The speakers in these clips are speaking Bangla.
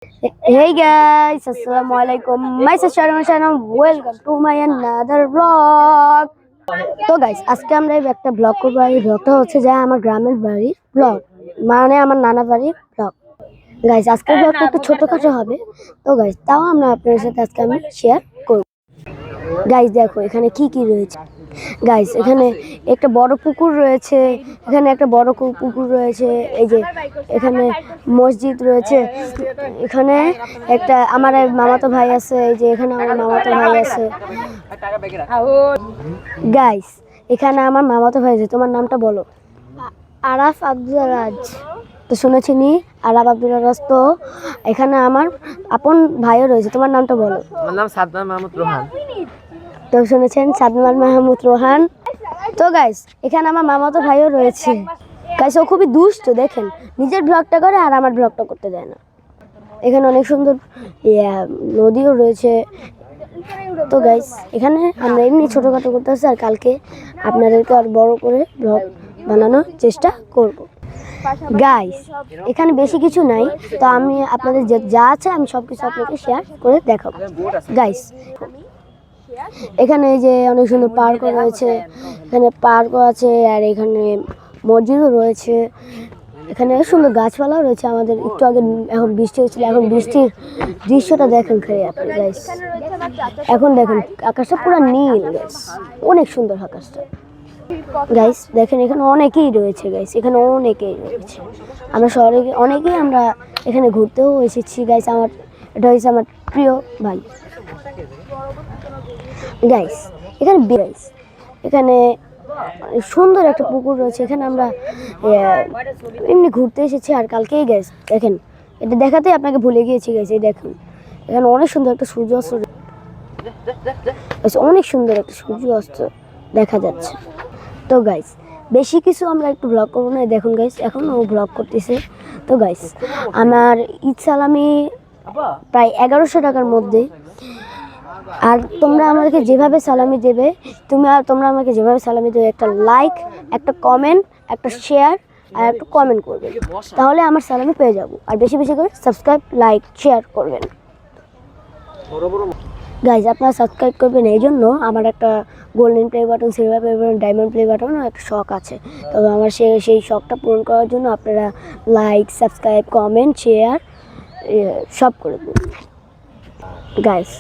Hey guys, Assalamualaikum. Myself Sharon. Welcome to my another vlog. তো গাইস আজকে আমরা এই একটা ব্লগ করবো। আর এই ব্লগটা হচ্ছে যে আমার গ্রামের বাড়ির ব্লগ, মানে আমার নানা বাড়ির ব্লগ। গাইস আজকের ব্লগটা একটু ছোটখাটো হবে, তো গাইস তাও আমরা আপনাদের সাথে আজকে আমি শেয়ার করব। গাইস দেখো এখানে কি কি রয়েছে। গাইস এখানে একটা বড় পুকুর রয়েছে, এখানে একটা বড় পুকুর রয়েছে। এই যে এখানে মসজিদ রয়েছে, এখানে একটা আমার মামাতো ভাই আছে। এই যে এখানে আমার মামাতো ভাই আছে। গাইস এখানে আমার মামাতো ভাই আছে। তোমার নামটা বলো। আরাফ আব্দুল রাজ। তো শুনেছি নি আরাফ আব্দুল রাজ। তো এখানে আমার আপন ভাইও রয়েছে। তোমার নামটা বলো। আমার নাম সাদমান মাহমুদ রোহান। তো শুনেছেন সাদমান মাহমুদ রোহান। তো গাইস এখানে আমার মামাতো ভাইও রয়েছে। গাইস ও খুবই দুষ্ট, দেখেন নিজের ব্লগটা করে আর আমার ব্লগটা করতে দেয় না। এখানে অনেক সুন্দর নদীও রয়েছে। তো গাইস এখানে আমরা এমনি ছোটোখাটো করতে আসছি, আর কালকে আপনাদেরকে আর বড় করে ব্লগ বানানোর চেষ্টা করব। গাইস এখানে বেশি কিছু নাই, তো আমি আপনাদের যা আছে আমি সব কিছু আপনাকে শেয়ার করে দেখাবো। গাইস এখানে এই যে অনেক সুন্দর পার্কও রয়েছে, এখানে পার্কও আছে, আর এখানে মসজিদও রয়েছে। এখানে সুন্দর গাছপালাও রয়েছে। আমাদের একটু আগে এখন বৃষ্টি হচ্ছিল, এখন বৃষ্টির দৃশ্যটা দেখেন খালি আপনি গাইস। এখন দেখেন আকাশটা পুরো নীল গাইস, অনেক সুন্দর আকাশটা। গাইস দেখেন এখানে অনেকেই রয়েছে। গাইস এখানে অনেকেই রয়েছে। আমরা শহরে অনেকেই আমরা এখানে ঘুরতেও এসেছি। গাইস এটা হচ্ছে আমার প্রিয় ভাই। গাইস এখানে সুন্দর একটা পুকুর রয়েছে। এখানে আমরা এমনি ঘুরতে এসেছি। আর কালকেই গাইস দেখেন এটা দেখাতে আপনাকে ভুলে গিয়েছি। গাইস এই দেখুন এখানে অনেক সুন্দর একটা সূর্য অস্ত, অনেক সুন্দর একটা সূর্য অস্ত দেখা যাচ্ছে। তো গাইস বেশি কিছু আমরা একটু ব্লগ করবো না। দেখুন গাইস এখন ও ব্লগ করতেছে। তো গাইস আমার ঈদ সালামি প্রায় 1100 টাকার মধ্যে। আর তোমরা আমাকে যেভাবে সালামি দেবে, তোমরা আমাকে যেভাবে সালামি দেবে, একটা লাইক, একটা কমেন্ট, একটা শেয়ার আর একটা কমেন্ট করবেন, তাহলে আমার সালামি পেয়ে যাব। আর বেশি বেশি করে সাবস্ক্রাইব, লাইক, শেয়ার করবেন। গাইজ আপনারা সাবস্ক্রাইব করবেন। এই জন্য আমার একটা golden play button, silver play button, diamond play button একটা শখ আছে। তবে আমার সেই শখটা পূরণ করার জন্য আপনারা লাইক, সাবস্ক্রাইব, কমেন্ট, শেয়ার সব করে দিন। গাইস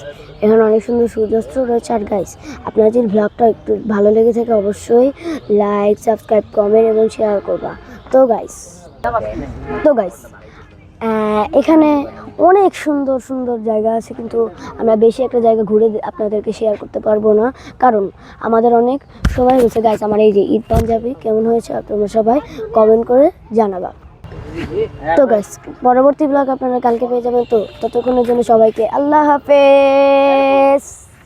এখানে অনেক সুন্দর সূর্যাস্ত রয়েছে। আর গাইস আপনার যদি ব্লগটা একটু ভালো লেগে থাকে অবশ্যই লাইক, সাবস্ক্রাইব, কমেন্ট এবং শেয়ার করবা। তো গাইস এখানে অনেক সুন্দর সুন্দর জায়গা আছে, কিন্তু আমরা বেশি একটা জায়গা ঘুরে আপনাদেরকে শেয়ার করতে পারবো না, কারণ আমাদের অনেক সময় হয়েছে। গাইস আমার এই যে ঈদ পাঞ্জাবি কেমন হয়েছে তোমরা সবাই কমেন্ট করে জানাবা। তো গাইস পরবর্তী ব্লগ আপনারা কালকে পেয়ে যাবেন। তো ততক্ষণের জন্য সবাইকে আল্লাহ হাফেজ।